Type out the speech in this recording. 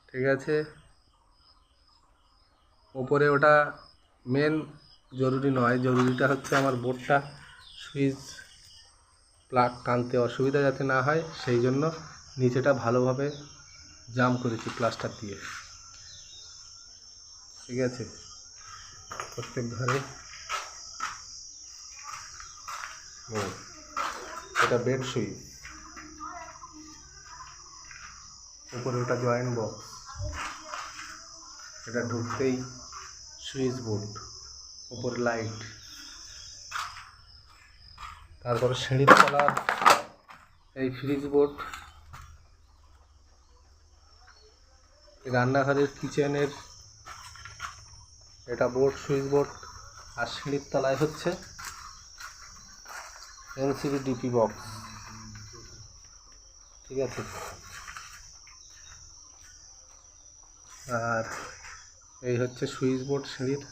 ঠিক আছে, ওপরে ওটা মেন জরুরি নয়, জরুরিটা হচ্ছে আমার বোর্ডটা সুইচ প্লাগ টানতে অসুবিধা যাতে না হয়, সেই জন্য নিচেটা ভালোভাবে জাম করেছি প্লাস্টার দিয়ে। ঠিক আছে, প্রত্যেক ঘরে এটা বেড সুইচ, উপরে ওটা জয়েন্ট বক্স, এটা ঢুকতেই সুইচ বোর্ড, উপরে লাইট, তারপরে সিঁড়ির তলার এই ফ্রিজ বোর্ড, রান্নাঘরের কিচেনের এটা বোর্ড, সুইচ বোর্ড, আর সিঁড়ির তলায় হচ্ছে এলসিডি ডিপি বক্স। ঠিক আছে, আর এই হচ্ছে সুইচ বোর্ড সিঁড়ির।